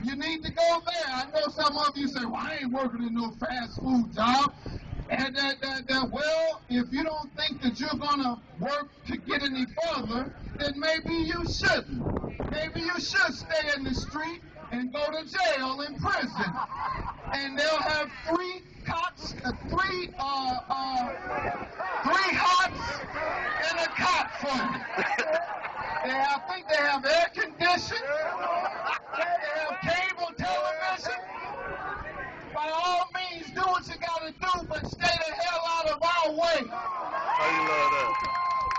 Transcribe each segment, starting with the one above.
You need to go there. I know some of you say, well, I ain't working in no fast food job. And well, if you don't think that you're going to work to get any further, then maybe you shouldn't. Maybe you should stay in the street and go to jail and prison. And they'll have three hots and a cot for you. I think they have air conditioning. They have cable television. By all means, do what you got to do, but stay the hell out of our way. How you love that?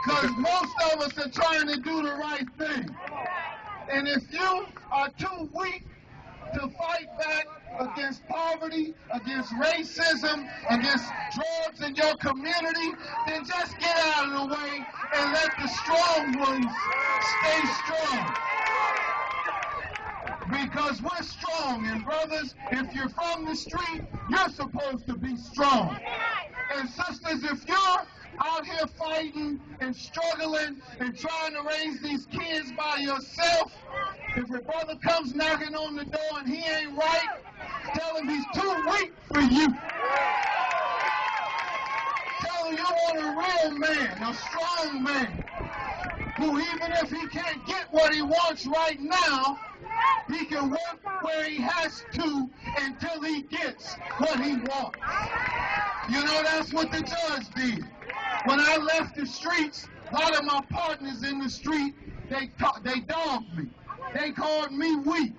Because most of us are trying to do the right thing. And if you are too weak to fight back against poverty, against racism, against drugs in your community, then just get out of the way and let the strong ones stay strong. Because we're strong, and brothers, if you're from the street, you're supposed to be strong. And sisters, if you're out here fighting and struggling and trying to raise these kids by yourself, if your brother comes knocking on the door and he ain't right, tell him he's too weak for you. Tell him you want a real man, a strong man, who even if he can't get what he wants right now, he can work where he has to until he gets what he wants. You know, that's what the judge did. When I left the streets, a lot of my partners in the street, they dogged me. They called me weak.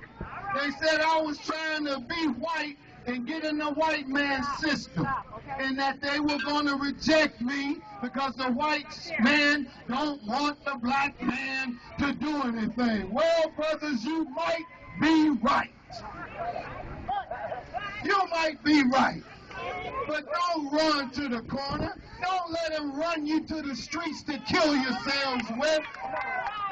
They said I was trying to be white and get in the white man's system, and that they were going to reject me because the white man don't want the black man to do anything. Well, brothers, you might be right. You might be right. But don't run to the corner. Don't let them run you to the streets to kill yourselves with,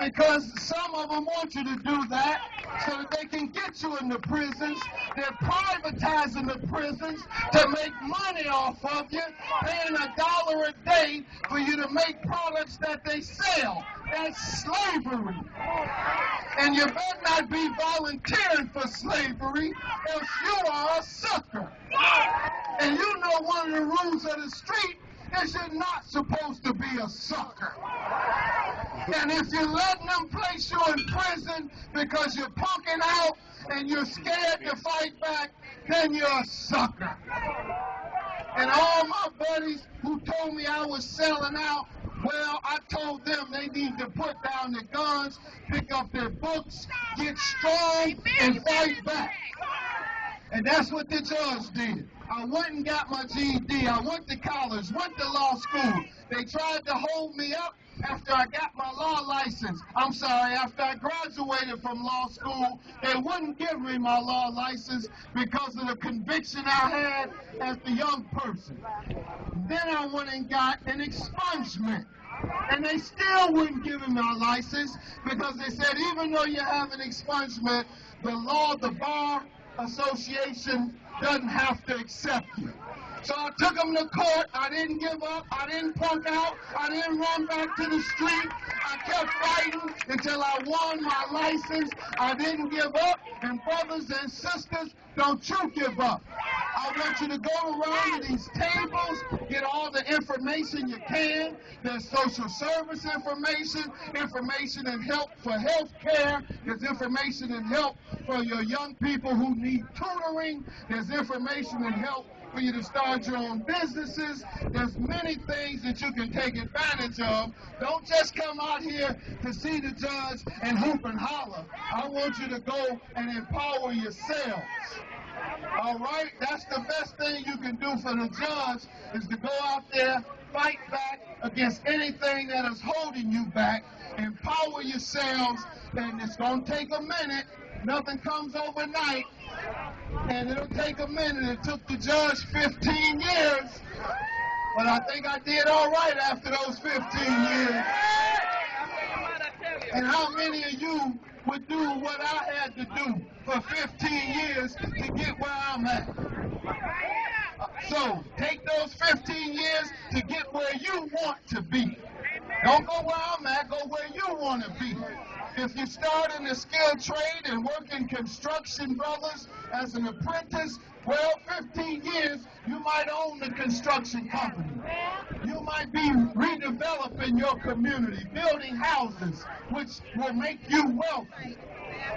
because some of them want you to do that so that they can get you in the prisons. They're privatizing the prisons to make money off of you, paying $1 a day for you to make products that they sell. That's slavery. And you better not be volunteering for slavery, else you are a sucker. And you know one of the rules of the street is you're not supposed to be a sucker. And if you're letting them place you in prison because you're punking out and you're scared to fight back, then you're a sucker. And all my buddies who told me I was selling out, well, I told them they need to put down their guns, pick up their books, get strong, and fight back. And that's what the judge did. I went and got my GED. I went to college, went to law school. They tried to hold me up after I got my law license. After I graduated from law school, they wouldn't give me my law license because of the conviction I had as a young person. Then I went and got an expungement. And they still wouldn't give me my license because they said even though you have an expungement, the Bar Association doesn't have to accept you. So I took them to court. I didn't give up. I didn't punk out. I didn't run back to the street. I kept fighting until I won my license. I didn't give up. And brothers and sisters, don't you give up. I want you to go around to these tables, get all the information you can. There's social service information, information and help for health care. There's information and help for your young people who need tutoring. There's information and help for you to start your own businesses. There's many things that you can take advantage of. Don't just come out here to see the judge and hoop and holler. I want you to go and empower yourselves. All right? That's the best thing you can do for the judge is to go out there, fight back against anything that is holding you back, empower yourselves, and it's going to take a minute. Nothing comes overnight. And it'll take a minute. It took the judge 15 years, but I think I did all right after those 15 years. And how many of you would do what I had to do for 15 years to get where I'm at? So take those 15 years to get where you want to be. Don't go where I'm at, go where you want to be. If you start learning a skilled trade and working construction, brothers, as an apprentice, well, 15 years, you might own the construction company. You might be redeveloping your community, building houses, which will make you wealthy.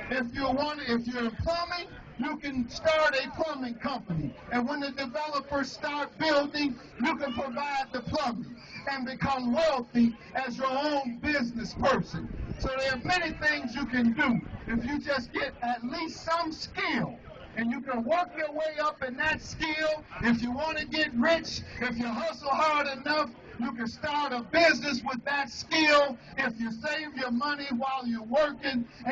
If you're in plumbing, you can start a plumbing company. And when the developers start building, you can provide the plumbing and become wealthy as your own business person. So there are many things you can do if you just get at least some skill. And you can work your way up in that skill. If you want to get rich, if you hustle hard enough, you can start a business with that skill. If you save your money while you're working,